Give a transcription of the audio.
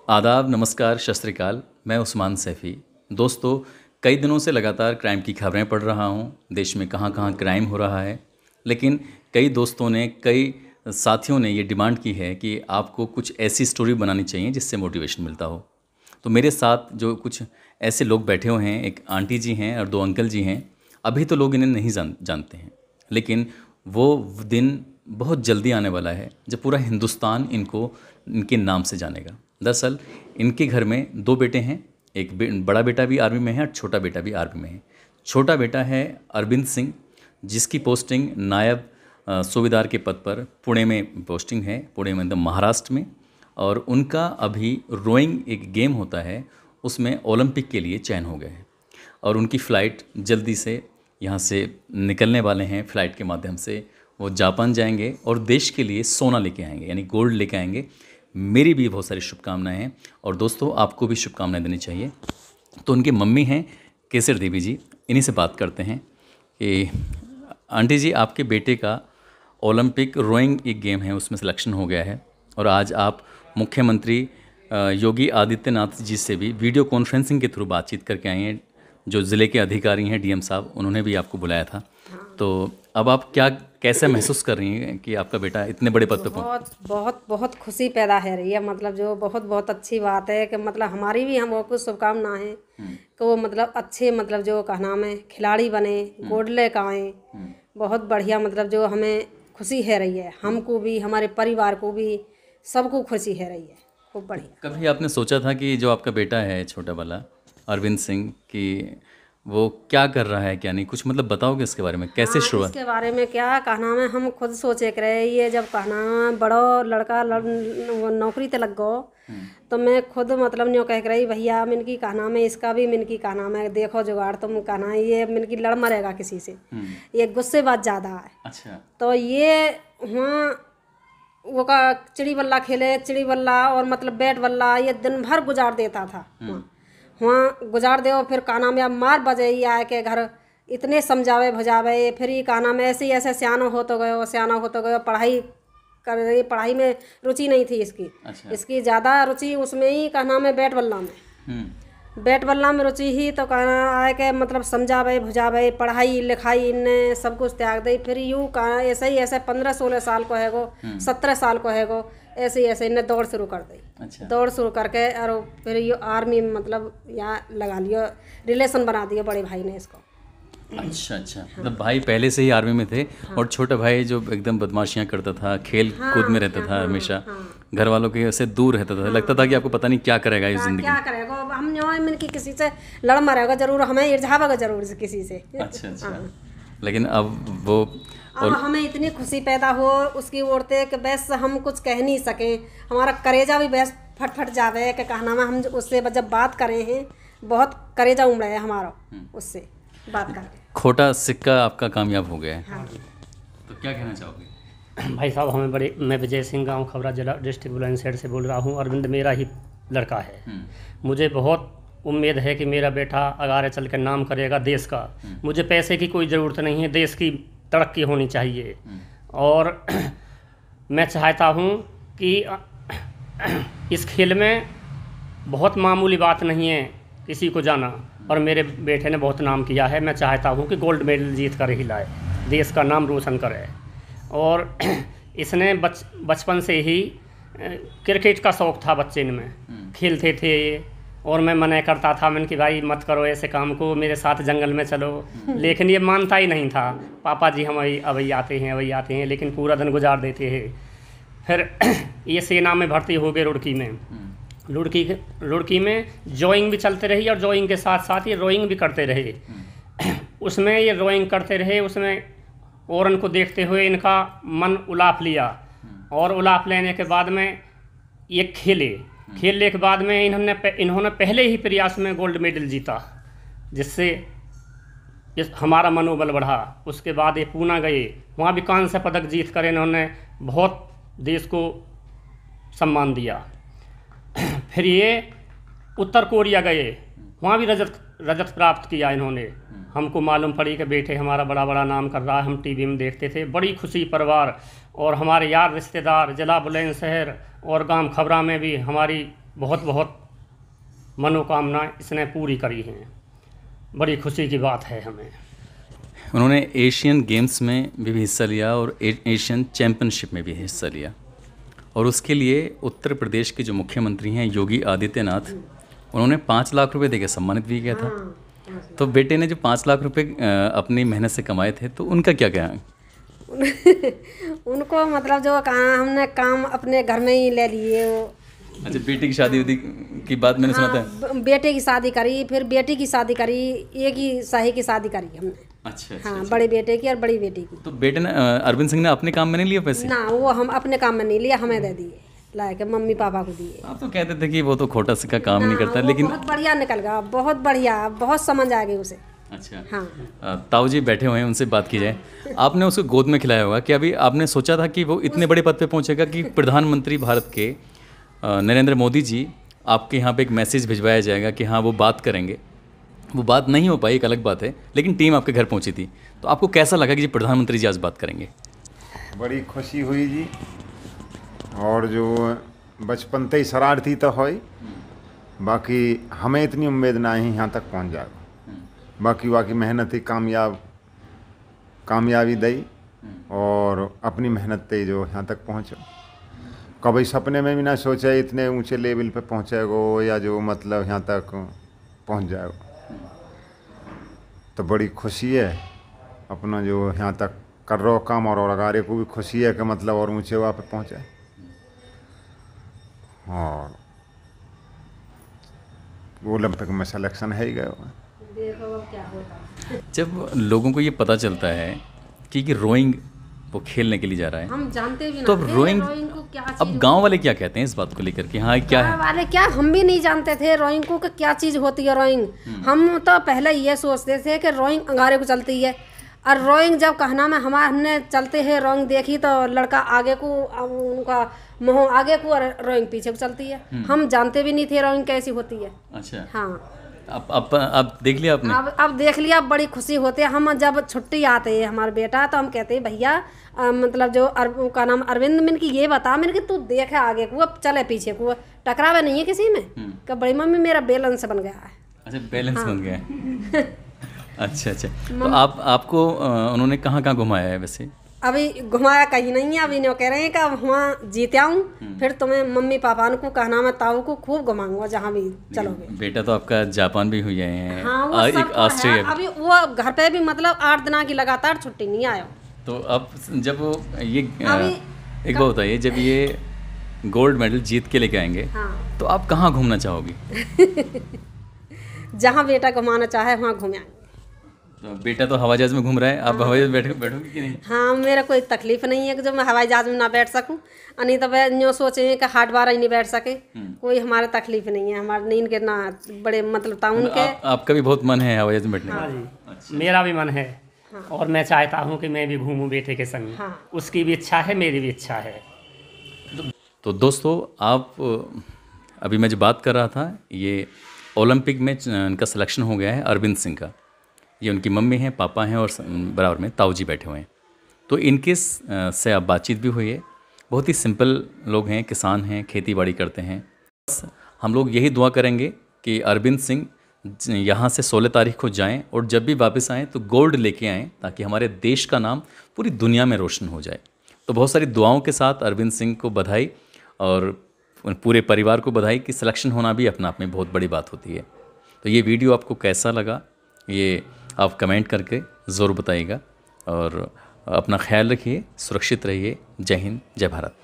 आदाब, नमस्कार, सत श्री अकाल। मैं उस्मान सैफ़ी। दोस्तों, कई दिनों से लगातार क्राइम की खबरें पढ़ रहा हूँ। देश में कहाँ कहाँ क्राइम हो रहा है। लेकिन कई दोस्तों ने, कई साथियों ने ये डिमांड की है कि आपको कुछ ऐसी स्टोरी बनानी चाहिए जिससे मोटिवेशन मिलता हो। तो मेरे साथ जो कुछ ऐसे लोग बैठे हुए हैं, एक आंटी जी हैं और दो अंकल जी हैं। अभी तो लोग इन्हें नहीं जानते हैं, लेकिन वो दिन बहुत जल्दी आने वाला है जब पूरा हिंदुस्तान इनको इनके नाम से जानेगा। दरअसल इनके घर में दो बेटे हैं। एक बड़ा बेटा भी आर्मी में है और छोटा बेटा भी आर्मी में है। छोटा बेटा है अरविंद सिंह, जिसकी पोस्टिंग नायब सूबेदार के पद पर पुणे में पोस्टिंग है, पुणे में मतलब महाराष्ट्र में। और उनका अभी रोइंग एक गेम होता है, उसमें ओलंपिक के लिए चयन हो गए हैं और उनकी फ़्लाइट जल्दी से यहाँ से निकलने वाले हैं। फ़्लाइट के माध्यम से वो जापान जाएंगे और देश के लिए सोना लेके आएंगे, यानी गोल्ड लेके आएंगे। मेरी भी बहुत सारी शुभकामनाएं हैं और दोस्तों आपको भी शुभकामनाएं देनी चाहिए। तो उनकी मम्मी हैं केसर देवी जी, इन्हीं से बात करते हैं कि आंटी जी, आपके बेटे का ओलंपिक रोइंग एक गेम है, उसमें सिलेक्शन हो गया है और आज आप मुख्यमंत्री योगी आदित्यनाथ जी से भी वीडियो कॉन्फ्रेंसिंग के थ्रू बातचीत करके आई हैं। जो ज़िले के अधिकारी हैं, डीएम साहब, उन्होंने भी आपको बुलाया था। तो अब आप कैसे महसूस कर रही हैं कि आपका बेटा इतने बड़े पद पर बहुत बहुत बहुत खुशी पैदा है रही है। मतलब जो बहुत बहुत अच्छी बात है कि मतलब हमारी भी हम कुछ शुभकामनाएं हैं कि वो मतलब अच्छे, मतलब जो का नाम है, खिलाड़ी बने, गोल्ड लेकर आए। बहुत बढ़िया, मतलब जो हमें खुशी है रही है, हमको भी, हमारे परिवार को भी, सबको खुशी है रही है। खूब बढ़िया। कभी आपने सोचा था कि जो आपका बेटा है छोटा वाला अरविंद सिंह, कि वो क्या कर रहा है, क्या नहीं, कुछ मतलब बताओगे इसके बारे में, कैसे शुरुआत? इसके बारे में क्या कहना है, हम खुद सोचे कर रहे, ये जब कहना बड़ो लड़का नौकरी ते लग गो, तो मैं खुद मतलब न्यों कह रही, भैया मिनकी कहना में, इसका भी मिनकी कहना में देखो जुगाड़, तुम कहना ये मिनकी लड़ मरेगा किसी से, ये गुस्से बात ज़्यादा है। अच्छा। तो ये वहाँ वो का चिड़ी बल्ला खेले, चिड़ी बल्ला और मतलब बैट बल्ला, ये दिन भर गुजार देता था। वहाँ गुजार दे, और फिर काना में अब मार बजे ही आए के घर, इतने समझावे भुजावे, फिर ये काना में ऐसे ही ऐसे सियाना हो तो गयो, पढ़ाई कर रही, पढ़ाई में रुचि नहीं थी इसकी। अच्छा। इसकी ज़्यादा रुचि उसमें ही कहना में बैट बल्ला में, बैट बल्ला में रुचि ही, तो कहना आए के मतलब समझावे भुजावे, पढ़ाई लिखाई इनने सब कुछ त्याग दे। फिर यूँ कहा ऐसे ही ऐसे 15-16 साल को है गो, 17 साल को है गो, ऐसे ही ऐसे इन्हें दौड़ शुरू कर दी। अच्छा। दौड़ शुरू करके और फिर ये आर्मी में मतलब यहाँ लगा लियो, रिलेशन बना दिया बड़े भाई ने इसको। अच्छा अच्छा। मतलब भाई पहले से ही आर्मी में थे। और छोटा भाई जो एकदम बदमाशियाँ करता था, खेल कूद में रहता था, हमेशा घर वालों के से दूर रहता था। लगता था कि आपको पता नहीं क्या करेगा इस जिंदगी में, क्या करेगा, हम जो कि किसी से लड़ मरेगा जरूर, हमें इर्झावेगा जरूर से किसी से। अच्छा अच्छा। लेकिन अब वो अब हमें इतनी खुशी पैदा हो उसकी ओरते कि बस हम कुछ कह नहीं सके, हमारा करेजा भी बस फट जावे के कहना में। हम उससे जब बात करें हैं, बहुत करेजा उमड़ा है हमारा उससे बात करके। खोटा सिक्का आपका कामयाब हो गया है। हाँ। तो क्या कहना चाहोगे? भाई साहब, मैं विजय सिंह, गांव खबरा, जिला डिस्ट्रिक्ट बुलंदशहर से बोल रहा हूं। अरविंद मेरा ही लड़का है। मुझे बहुत उम्मीद है कि मेरा बेटा आगे चल कर नाम करेगा देश का। मुझे पैसे की कोई ज़रूरत नहीं है, देश की तरक्की होनी चाहिए। और मैं चाहता हूं कि इस खेल में बहुत मामूली बात नहीं है किसी को जाना, और मेरे बेटे ने बहुत नाम किया है। मैं चाहता हूं कि गोल्ड मेडल जीत कर ही लाए, देश का नाम रोशन करे। और इसने बचपन से ही क्रिकेट का शौक़ था बच्चे में, खेलते थे। और मैं मना करता था, मैंने कि भाई मत करो ऐसे काम को, मेरे साथ जंगल में चलो, लेकिन ये मानता ही नहीं था। पापा जी हम अभी आते हैं, लेकिन पूरा दिन गुजार देते हैं। फिर ये सेना में भर्ती हो गए रुड़की में। रुड़की में जॉइंग भी चलते रही, और जॉइंग के साथ साथ ये रोइंग भी करते रहे। उसमें ये रोइंग करते रहे, उसमें और इनको देखते हुए इनका मन उलाप लिया, और उलाप लेने के बाद में ये खेलने के बाद में इन्होंने पहले ही प्रयास में गोल्ड मेडल जीता, जिससे हमारा मनोबल बढ़ा। उसके बाद ये पूना गए, वहाँ भी कांस्य पदक जीत कर इन्होंने बहुत देश को सम्मान दिया। फिर ये उत्तर कोरिया गए, वहाँ भी रजत प्राप्त किया इन्होंने। हमको मालूम पड़ी कि बेटे हमारा बड़ा नाम कर रहा है, हम टीवी में देखते थे। बड़ी खुशी परिवार और हमारे यार रिश्तेदार जिला बुलंदशहर और गांव खबरा में भी हमारी बहुत बहुत मनोकामना इसने पूरी करी हैं। बड़ी खुशी की बात है हमें। उन्होंने एशियन गेम्स में भी हिस्सा लिया और एशियन चैम्पियनशिप में भी हिस्सा लिया, और उसके लिए उत्तर प्रदेश के जो मुख्यमंत्री हैं योगी आदित्यनाथ, उन्होंने 5 लाख रुपए देकर सम्मानित भी किया था। तो बेटे ने जो 5 लाख रुपए अपनी मेहनत से कमाए थे, तो उनका क्या क्या है? उनको मतलब जो कहा हमने काम अपने घर में ही ले लिए वो। अच्छा, बेटी की शादी की बात मैंने सुना था। बेटे की शादी करी, फिर बेटी की शादी करी, एक ही शाही की शादी करी हमने। अच्छा, हाँ, बड़े बेटे की और बड़ी बेटी की। तो बेटे ने अरविंद सिंह ने अपने काम में नहीं लिया पैसे? ना, वो हम अपने काम में नहीं लिया, हमें दे दिए, ला के मम्मी पापा को दिए। आप तो कहते थे कि वो तो खोटा सिक्का काम नहीं करता, लेकिन बहुत बढ़िया निकल गया, बहुत बढ़िया, बहुत समझ आ गई उसे। अच्छा, हाँ। ताऊ जी बैठे हुए हैं, उनसे बात की जाए। आपने उसको गोद में खिलाया होगा कि अभी आपने सोचा था कि वो इतने बड़े पद पे पहुंचेगा कि प्रधानमंत्री भारत के नरेंद्र मोदी जी आपके यहाँ पे एक मैसेज भिजवाया जाएगा कि हाँ वो बात करेंगे? वो बात नहीं हो पाई, एक अलग बात है, लेकिन टीम आपके घर पहुंची थी। तो आपको कैसा लगा कि जी प्रधानमंत्री जी आज बात करेंगे? बड़ी खुशी हुई जी। और जो बचपन से ही शरारती तो है, बाकी हमें इतनी उम्मीद ना ही यहाँ तक पहुँच जाएगा। बाकी मेहनत ही कामयाबी दी, और अपनी मेहनत से जो यहाँ तक पहुँचो। कभी सपने में भी ना सोचा इतने ऊंचे लेवल पे पहुँचेगो, या जो मतलब यहाँ तक पहुँच जाएगा। तो बड़ी खुशी है अपना जो यहाँ तक कर रहा काम, और अगारे को भी खुशी है कि मतलब और ऊंचे वहाँ पे पहुँचे। और ओलंपिक में सिलेक्शन है ही गया। जब लोगों को ये पता चलता है कि रोइंग वो खेलने के लिए जा रहा है, हम जानते भी तो ना अब थे रोइंग को क्या अब चीज। गांव वाले क्या कहते हैं इस बात को लेकर कि हाँ क्या है? वाले क्या, हम भी नहीं जानते थे रोइंग को कि क्या चीज़ होती है रोइंग। हम तो पहले ये सोचते थे कि रोइंग अंगारे को चलती है, और रोइंग जब कहना में हमने चलते हैं रोइंग देखी तो लड़का आगे को, उनका मुँह आगे को और रोइंग पीछे को चलती है। हम जानते भी नहीं थे रोइंग कैसी होती है। अच्छा, हाँ, अब देख लिया आपने? अब देख लिया, बड़ी खुशी होती है। हम जब छुट्टी आते है हमारे बेटा, तो हम कहते हैं भैया मतलब जो का नाम अरविंद, मैंने कि ये बता, मैंने कि तू देखे आगे को, अब चले पीछे को, टकरावे नहीं है किसी में। कि बड़ी मम्मी मेरा बैलेंस बन गया है। अच्छा, बैलेंस बन गया है। अच्छा, तो आपको उन्होंने कहाँ कहाँ घुमाया है वैसे? अभी घुमाया कहीं नहीं है। अभी नहीं कह रहे हैं कि अब वहाँ जीते आऊँ, फिर तुम्हें मम्मी पापा को कहना मैं ताऊ को खूब घुमाऊंगा जहाँ भी चलोगे। बेटा तो आपका जापान भी हुई है, हाँ, वो सब एक तो है। ऑस्ट्रेलिया। अभी वो घर पे भी मतलब 8 दिन की लगातार छुट्टी नहीं आया। तो अब जब वो ये एक बात बताइए, जब ये गोल्ड मेडल जीत के लेके आएंगे, हाँ। तो आप कहाँ घूमना चाहोगी? जहाँ बेटा घुमाना चाहे वहाँ घुमाएंगे। तो बेटा तो हवाई जहाज में घूम रहा है, आप हवाई जहाज बैठोगे कि नहीं? हाँ, मेरा कोई तकलीफ नहीं है कि जो मैं हवाई जहाज में ना बैठ सकूं, नहीं तो वह यूँ सोचे कि हाट बार ही नहीं बैठ सके। कोई हमारे तकलीफ नहीं है, हमारे नींद के ना बड़े मतलब ताउन के। आपका भी बहुत मन है हवाई जहाज में बैठने का? हाँ जी, मेरा भी मन है। और मैं चाहता हूँ कि मैं भी घूमूं बेटे के संग। उसकी भी इच्छा है, मेरी भी इच्छा है। तो दोस्तों, आप अभी मैं जो बात कर रहा था, ये ओलंपिक में इनका सिलेक्शन हो गया है अरविंद सिंह का। ये उनकी मम्मी हैं, पापा हैं, और बराबर में ताऊ जी बैठे हुए हैं। तो इनके से अब बातचीत भी हुई है। बहुत ही सिंपल लोग हैं, किसान हैं, खेती बाड़ी करते हैं। बस हम लोग यही दुआ करेंगे कि अरविंद सिंह यहाँ से 16 तारीख को जाएं, और जब भी वापस आएँ तो गोल्ड लेके आएँ, ताकि हमारे देश का नाम पूरी दुनिया में रोशन हो जाए। तो बहुत सारी दुआओं के साथ अरविंद सिंह को बधाई, और पूरे परिवार को बधाई कि सिलेक्शन होना भी अपना आप में बहुत बड़ी बात होती है। तो ये वीडियो आपको कैसा लगा, ये आप कमेंट करके ज़रूर बताइएगा, और अपना ख्याल रखिए, सुरक्षित रहिए। जय हिंद, जय भारत।